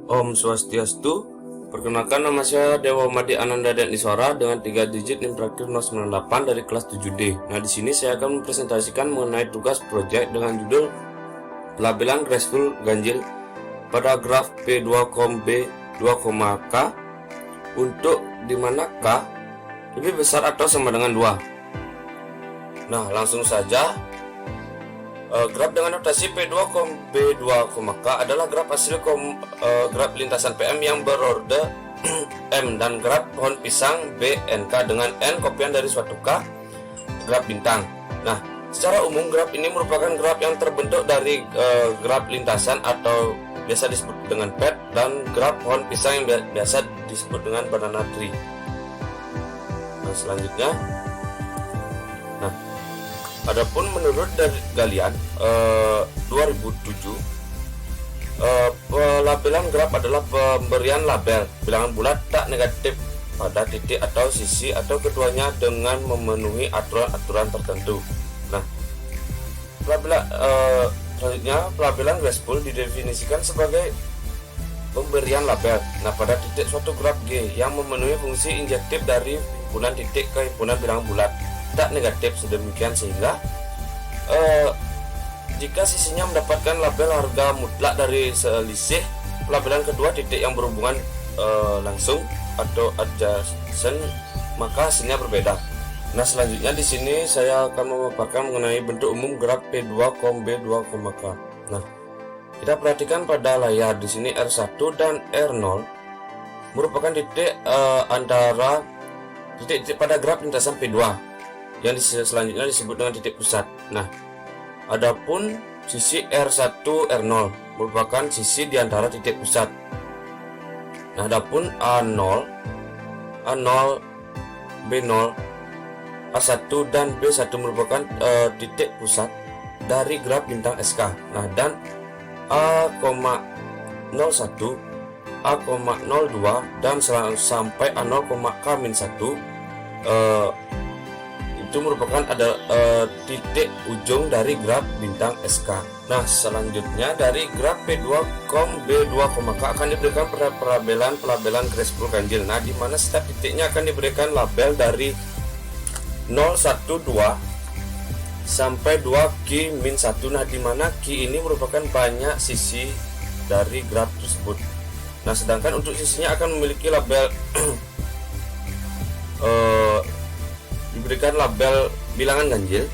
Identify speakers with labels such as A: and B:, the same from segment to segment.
A: Om Swastiastu. Perkenalkan, nama saya Dewa Madi Ananda Iswara dengan 3 digit NIM terakhir 098 dari kelas 7D. Nah, di sini saya akan mempresentasikan mengenai tugas proyek dengan judul Pelabelan Graceful Ganjil pada graf P2, B 2, K untuk dimana K lebih besar atau sama dengan 2. Nah, langsung saja. Graf dengan notasi P2, B 2, K adalah graf hasil graf lintasan PM yang berorde M, dan graf pohon pisang BNK dengan N kopian dari suatu K graf bintang. Nah, secara umum graf ini merupakan graf yang terbentuk dari graf lintasan atau biasa disebut dengan PET, dan graf pohon pisang yang biasa disebut dengan banana tree. Nah, selanjutnya, adapun menurut dari Galian 2007, pelabelan graf adalah pemberian label bilangan bulat tak negatif pada titik atau sisi atau keduanya dengan memenuhi aturan-aturan tertentu. Nah, selanjutnya pelabelan graceful didefinisikan sebagai pemberian label pada titik suatu graf G yang memenuhi fungsi injektif dari himpunan titik ke himpunan bilangan bulat tak negatif, sedemikian sehingga jika sisinya mendapatkan label harga mutlak dari selisih pelabelan kedua titik yang berhubungan langsung atau adjacent, maka hasilnya berbeda. Nah, selanjutnya di sini saya akan memaparkan mengenai bentuk umum graf P2, B 2, K. Nah, kita perhatikan pada layar di sini R1 dan R0 merupakan titik antara titik pada graf lintasan P2 yang selanjutnya disebut dengan titik pusat. Nah, adapun sisi R1, R0 merupakan sisi di antara titik pusat. Nah, adapun A0, B0, A1 dan B1 merupakan titik pusat dari graf bintang SK. Nah, dan A,01, A,02 dan sampai A0,K-1 itu merupakan titik ujung dari graf bintang SK. Nah, selanjutnya dari graf P2, B 2, K akan diberikan pelabelan graceful ganjil. Nah, di mana setiap titiknya akan diberikan label dari 012 sampai 2Q-1. Nah, di mana Q ini merupakan banyak sisi dari graf tersebut. Nah, sedangkan untuk sisinya akan memiliki label diberikan label bilangan ganjil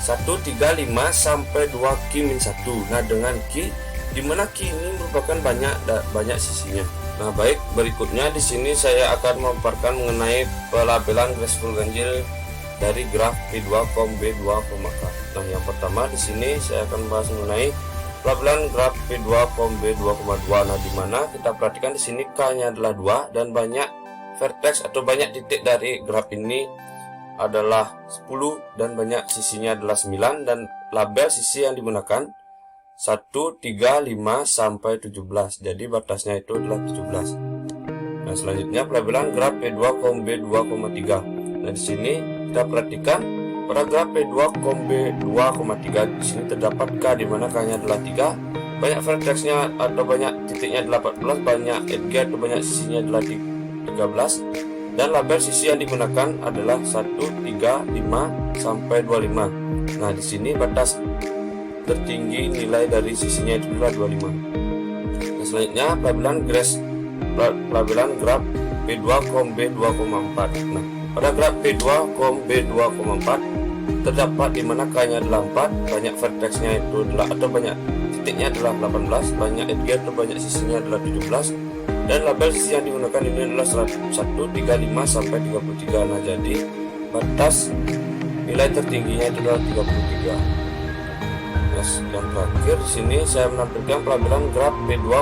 A: 1, 3, 5 sampai 2Q-1. Nah, dengan Q di mana Q ini merupakan banyak sisinya. Nah, baik, berikutnya di sini saya akan memaparkan mengenai pelabelan graceful ganjil dari graf P2, B 2, K. Nah, yang pertama di sini saya akan bahas mengenai pelabelan graf P2, B 2,2. Nah, di mana kita perhatikan di sini K-nya adalah 2 dan banyak vertex atau banyak titik dari graf ini adalah 10 dan banyak sisinya adalah 9, dan label sisi yang digunakan 1, 3, 5 sampai 17. Jadi batasnya itu adalah 17. Nah, selanjutnya pelabelan graf P2, B 2,3. Nah, di sini kita perhatikan pada graf P2, B 2,3 di sini terdapat K di mana K-nya adalah 3, banyak vertexnya atau banyak titiknya adalah 14, banyak edge atau banyak sisinya adalah 13, dan label sisi yang digunakan adalah 1, 3, 5 sampai 25. Nah, di sini batas tertinggi nilai dari sisinya itu adalah 25. Nah, selanjutnya pelabelan graf P2, B 2,4. Nah, pada graf P2, B 2,4 terdapat di mana K-nya adalah 4, banyak vertexnya itu adalah atau banyak titiknya adalah 18, banyak edge atau banyak sisinya adalah 17, dan label sisi yang digunakan ini adalah 1, 3, 5 sampai 33. Nah, jadi batas nilai tertingginya itu adalah 33. Nah, yang terakhir di sini saya menampilkan pelabelan graf P2,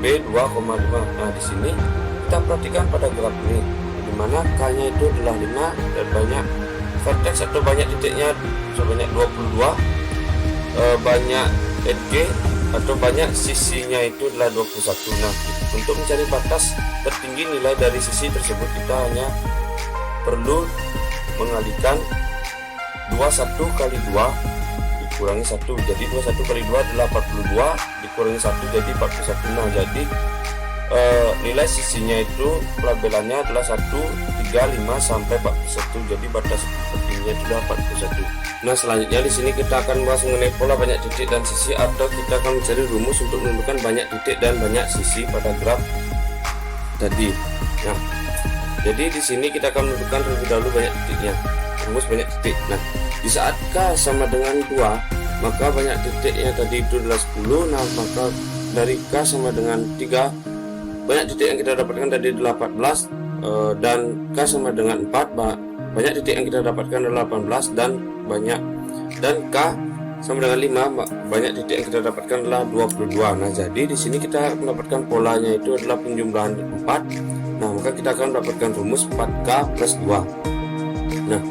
A: B 2,5. Nah, di sini kita perhatikan pada graf ini di mana K-nya itu adalah 5 dan banyak vertex atau banyak titiknya sebanyak 22, banyak edge atau banyak sisinya itu adalah 21. Nah, untuk mencari batas tertinggi nilai dari sisi tersebut kita hanya perlu mengalihkan 21 kali 2 dikurangi 1, jadi 21 kali 2 adalah 42, dikurangi 1 jadi 41. Nah jadi nilai sisinya itu pelabelannya adalah 1, 3, 5 sampai 41, jadi batas pentingnya itu adalah 41. Nah selanjutnya di sini kita akan bahas mengenai pola banyak titik dan sisi, atau kita akan mencari rumus untuk menentukan banyak titik dan banyak sisi pada graf tadi. Nah jadi di sini kita akan menentukan terlebih dahulu banyak titiknya, rumus banyak titik. Nah di saat K sama dengan 2, maka banyak titiknya tadi itu adalah 10. Nah maka dari K sama dengan 3, banyak titik yang kita dapatkan tadi adalah 14, dan K sama dengan 4, banyak titik yang kita dapatkan adalah 18, dan K sama dengan 5, banyak titik yang kita dapatkan adalah 22. Nah jadi di sini kita mendapatkan polanya itu adalah penjumlahan 4. Nah maka kita akan mendapatkan rumus 4K plus 2. Nah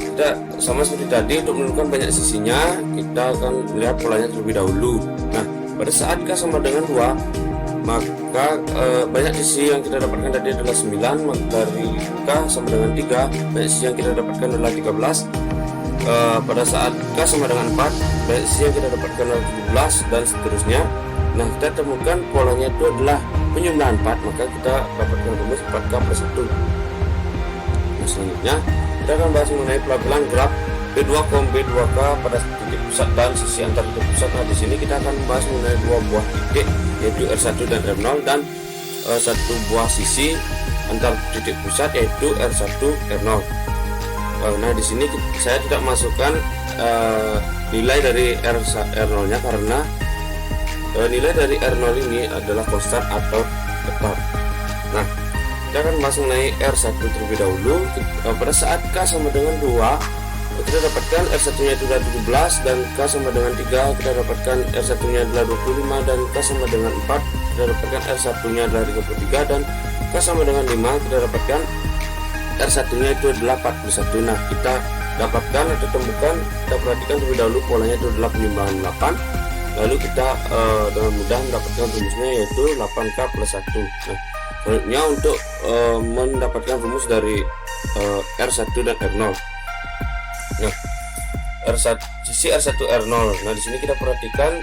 A: kita sama seperti tadi, untuk menentukan banyak sisinya kita akan melihat polanya terlebih dahulu. Nah pada saat K sama dengan 2, maka banyak sisi yang kita dapatkan tadi adalah 9, maka dari K sama dengan 3, banyak sisi yang kita dapatkan adalah 13. Pada saat K sama dengan 4, banyak sisi yang kita dapatkan adalah 17, dan seterusnya. Nah kita temukan polanya itu adalah penjumlahan 4, maka kita dapatkan rumus 4K plus 1. Nah selanjutnya kita akan bahas mengenai pelabelan graf B2, B2K pada titik pusat dan sisi antar titik pusat. Nah di sini kita akan membahas mengenai dua buah titik, yaitu R1 dan R0, dan satu buah sisi antar titik pusat, yaitu R1, R0. Nah di sini saya tidak masukkan nilai dari R0-nya karena nilai dari R0 ini adalah konstan atau tetap. Nah kita akan bahas mengenai R1 terlebih dahulu. Pada saat K sama dengan 2, kita dapatkan R1 nya itu adalah 17, dan K sama dengan 3 kita dapatkan R1 nya adalah 25, dan K sama dengan 4 kita dapatkan R1 nya adalah 33, dan K sama dengan 5 kita dapatkan R1 nya itu adalah 41. Nah kita dapatkan atau temukan, kita perhatikan terlebih dahulu polanya itu adalah penjumlahan 8, lalu kita dengan mudah mendapatkan rumusnya, yaitu 8K plus 1. Nah selanjutnya untuk mendapatkan rumus dari R1 dan R0. Nah, sisi R1 R0. Nah, di sini kita perhatikan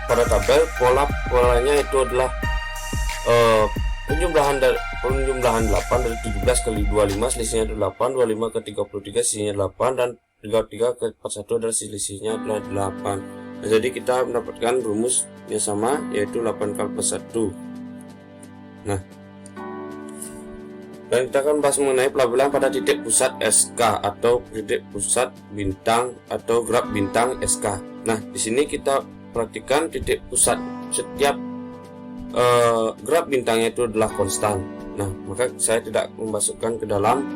A: pada tabel polanya itu adalah penjumlahan 8 dari 17 kali 25 selisihnya adalah 8, 25 ke 33 selisihnya 8, dan 33 ke 41 adalah selisihnya adalah 8. Nah, jadi kita mendapatkan rumusnya sama, yaitu 8K plus 1. Nah dan kita akan bahas mengenai pelabelan pada titik pusat SK atau titik pusat bintang atau graf bintang SK. Nah, di sini kita perhatikan titik pusat setiap graf bintangnya itu adalah konstan. Nah, maka saya tidak memasukkan ke dalam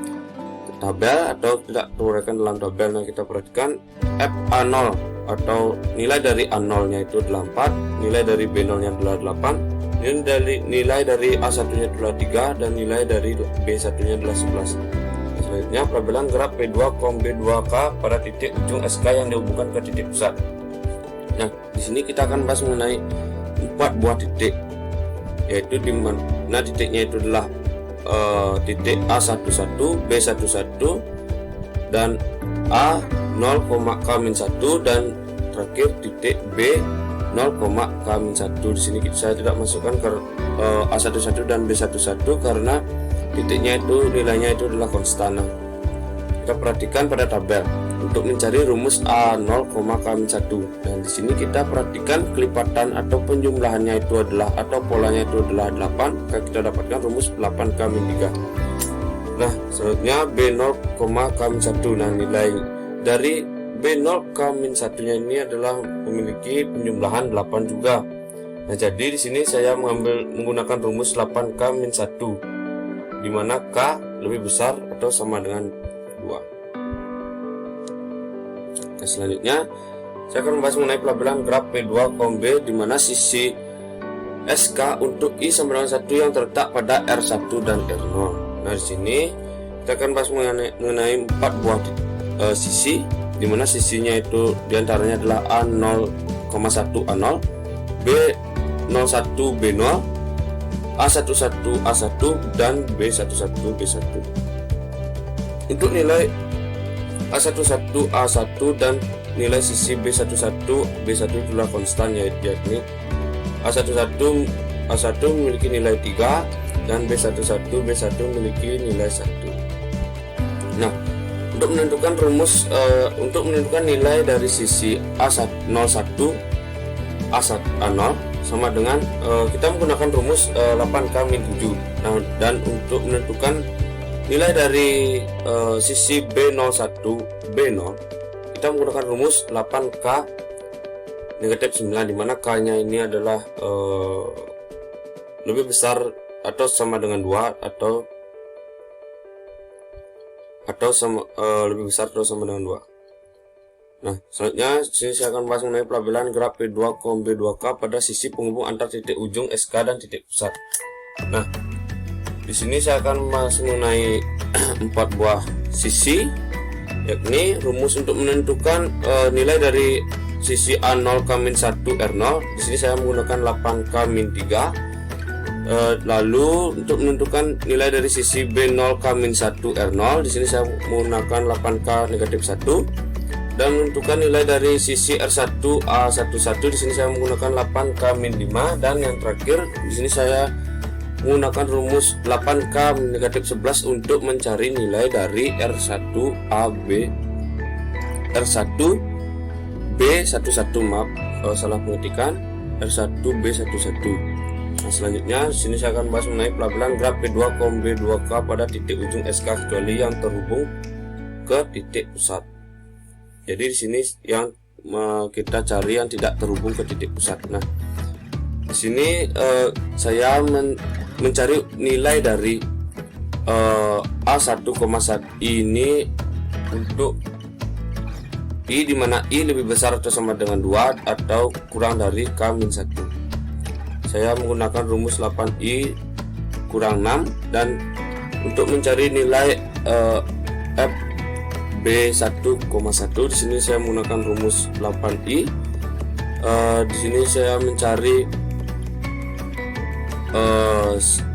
A: tabel atau tidak turunkan dalam tabel. Nah, kita perhatikan FA0 atau nilai dari A0 nya itu adalah 4, nilai dari B0 nya adalah 8, nilai dari A1 nya adalah 3, dan nilai dari B1 nya adalah 11. Selanjutnya pelabelan graf P2, B2K pada titik ujung SK yang dihubungkan ke titik pusat. Nah di sini kita akan bahas mengenai 4 buah titik, yaitu di mana titiknya itu adalah titik A11, B11, dan A0,K-1, dan terakhir titik B 0,K-1. Di sini saya tidak masukkan ke A11 dan B11 karena titiknya itu nilainya itu adalah konstan. Kita perhatikan pada tabel untuk mencari rumus A0,K-1. Dan di sini kita perhatikan kelipatan atau penjumlahannya itu adalah, atau polanya itu adalah 8, maka kita dapatkan rumus 8K-3. Nah selanjutnya B0,K-1. Nah nilai dari B0K-1 nya ini adalah memiliki penjumlahan 8 juga. Nah jadi di sini saya menggunakan rumus 8K-1, di mana K lebih besar atau sama dengan 2. Nah, selanjutnya saya akan membahas mengenai pelabelan graf P2, B, di mana sisi SK untuk I sama dengan 1 yang terletak pada R1 dan R0. Nah di sini kita akan bahas mengenai 4 buah sisi, di mana sisinya itu diantaranya adalah A0,1 A0, B01 B0, A11 A1, dan B11 B1. Untuk nilai A11 A1 dan nilai sisi B11. B1 itulah konstan, yakni A11 memiliki nilai 3 dan B11 memiliki nilai 1. Nah, untuk menentukan rumus untuk menentukan nilai dari sisi A01 A0 sama dengan kita menggunakan rumus 8K-7. Nah, dan untuk menentukan nilai dari sisi B01 B0 kita menggunakan rumus 8K negatif 9, dimana K nya ini adalah lebih besar atau sama dengan 2 atau lebih besar atau sama dengan 2. Nah, selanjutnya sini saya akan bahas mengenai pelabelan graf P2, B2K pada sisi penghubung antar titik ujung SK dan titik pusat. Nah, di sini saya akan bahas mengenai 4 buah sisi, yakni rumus untuk menentukan nilai dari sisi A0K-1 R0. Di sini saya menggunakan 8K-3. Lalu untuk menentukan nilai dari sisi B0K-1 R0, di sini saya menggunakan 8K negatif 1. Dan menentukan nilai dari sisi R1 A11, di sini saya menggunakan 8K-5. Dan yang terakhir di sini saya menggunakan rumus 8K negatif 11 untuk mencari nilai dari R1 B11, maaf salah pengetikan, R1 B11. Nah, selanjutnya di sini saya akan bahas mengenai pelabelan graf P2, B2K pada titik ujung SK kecuali yang terhubung ke titik pusat. Jadi di sini yang kita cari yang tidak terhubung ke titik pusat. Nah, di sini saya mencari nilai dari A1,1 ini untuk I, dimana I lebih besar atau sama dengan 2 atau kurang dari K-1. Saya menggunakan rumus 8I kurang 6, dan untuk mencari nilai F B1,1, di sini saya menggunakan rumus 8I. Di sini saya mencari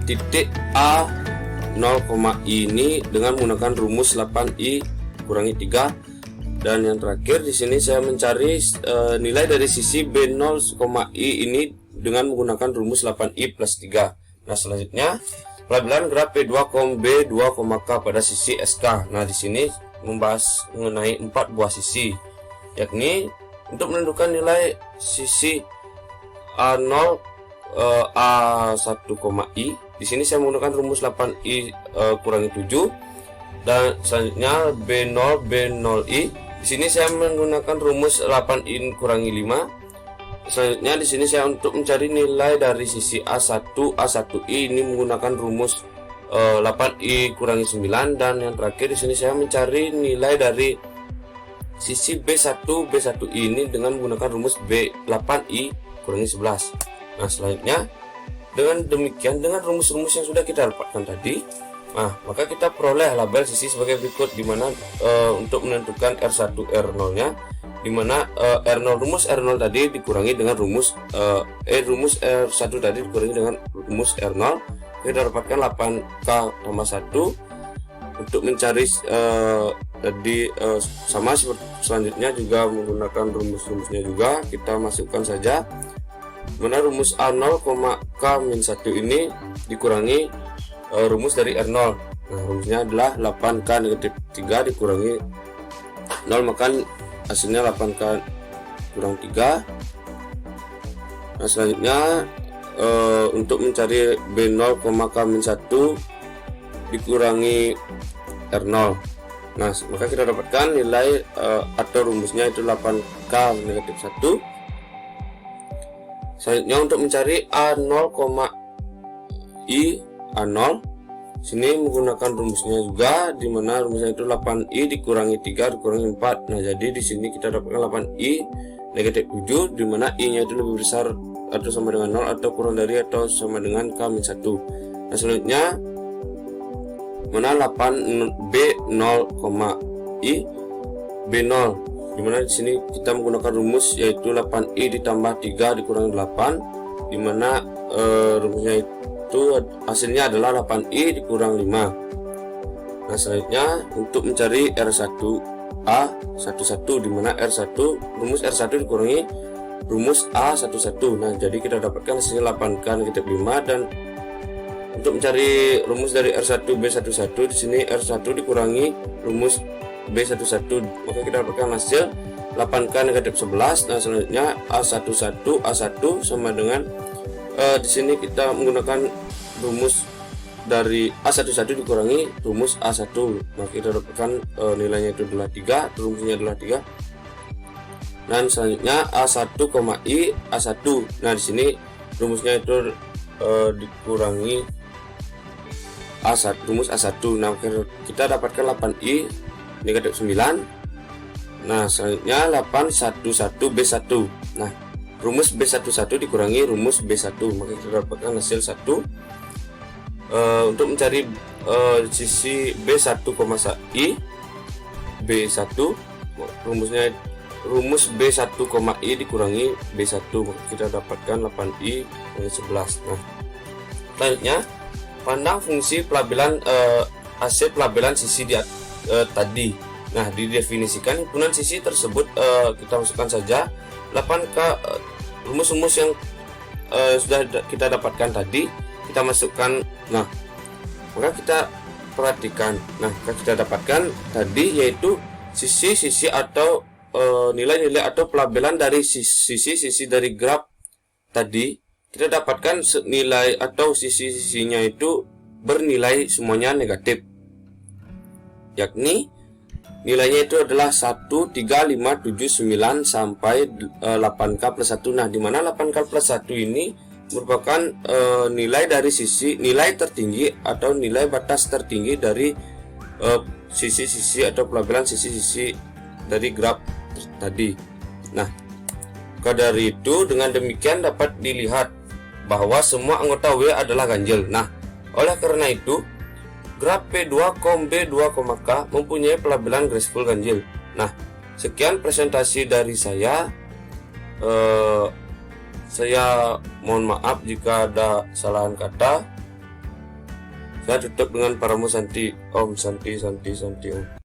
A: titik A 0,I ini dengan menggunakan rumus 8I kurangi 3. Dan yang terakhir di sini saya mencari nilai dari sisi B0,I ini dengan menggunakan rumus 8I plus 3. Nah, selanjutnya pelabelan graf P2, B2,K pada sisi SK. Nah, di sini membahas mengenai 4 buah sisi, yakni untuk menentukan nilai sisi A0 A1,I. Di sini saya menggunakan rumus 8I kurangi 7. Dan selanjutnya B0I. Di sini saya menggunakan rumus 8I kurangi 5. Selanjutnya di sini saya untuk mencari nilai dari sisi A1I ini menggunakan rumus 8I kurangi 9. Dan yang terakhir di sini saya mencari nilai dari sisi B1 ini dengan menggunakan rumus B8I kurangi 11. Nah, selanjutnya dengan demikian, dengan rumus-rumus yang sudah kita dapatkan tadi, nah maka kita peroleh label sisi sebagai berikut, dimana untuk menentukan R1 R0 nya, dimana rumus R0 tadi dikurangi dengan rumus rumus R1 tadi dikurangi dengan rumus R0, kita dapatkan 8K tambah 1. Untuk mencari sama seperti selanjutnya juga menggunakan rumus-rumusnya juga, kita masukkan saja mana rumus A0, K-1 ini dikurangi rumus dari R0. Nah, rumusnya adalah 8K negatif 3 dikurangi 0, maka hasilnya 8K kurang 3. Nah, selanjutnya untuk mencari B0, K-1 dikurangi R0. Nah, maka kita dapatkan nilai atau rumusnya itu 8K negatif 1. Selanjutnya untuk mencari A0,I A0, sini menggunakan rumusnya juga, dimana rumusnya itu 8I dikurangi 3 dikurangi 4. Nah, jadi di sini kita dapatkan 8I negatif 7, dimana I nya itu lebih besar atau sama dengan 0 atau kurang dari atau sama dengan K-1. Nah, selanjutnya mana 8 B0,I B0, dimana di sini kita menggunakan rumus yaitu 8I ditambah 3 dikurangi 8, dimana rumusnya itu hasilnya adalah 8I dikurang 5. Nah, selanjutnya untuk mencari R1 A11, di mana rumus R1 dikurangi rumus A11. Nah, jadi kita dapatkan hasilnya 8K negatif 5. Dan untuk mencari rumus dari R1 B11, di sini R1 dikurangi rumus B11, maka kita dapatkan hasil 8K negatif 11. Nah, selanjutnya A1 sama dengan di sini kita menggunakan rumus dari A11 dikurangi rumus A1, maka kita dapatkan nilainya itu adalah 3, rumusnya adalah 3. Dan selanjutnya A1, I A1. Nah, di sini rumusnya itu dikurangi A1, rumus A1. Nah, kita dapatkan 8I negatif 9. Nah, selanjutnya 811 B1. Nah, rumus B11 dikurangi rumus B1, maka kita dapatkan hasil 1. Untuk mencari sisi B1, I B1, rumus B1, I dikurangi B1, maka kita dapatkan 8I dengan 11. Nah, selanjutnya pandang fungsi pelabelan hasil pelabelan sisi tadi. Nah, didefinisikan himpunan sisi tersebut kita masukkan saja 8K rumus-rumus yang sudah kita dapatkan tadi, kita masukkan. Nah, maka kita perhatikan. Nah, kita dapatkan tadi yaitu sisi-sisi atau nilai-nilai atau pelabelan dari sisi-sisi dari graf tadi. Kita dapatkan nilai atau sisi-sisinya itu bernilai semuanya negatif, yakni nilainya itu adalah 1, 3, 5, 7, 9 sampai 8K plus 1. Nah, dimana 8K plus 1 ini merupakan nilai dari nilai tertinggi atau nilai batas tertinggi dari sisi-sisi atau pelabelan sisi-sisi dari graf tadi. Nah, maka dari itu dengan demikian dapat dilihat bahwa semua anggota W adalah ganjil. Nah, oleh karena itu graf P2, B2, K mempunyai pelabelan graceful ganjil. Nah, sekian presentasi dari saya. Saya mohon maaf jika ada kesalahan kata. Saya tutup dengan Paramo Santi. Om Santi Santi Santi Om.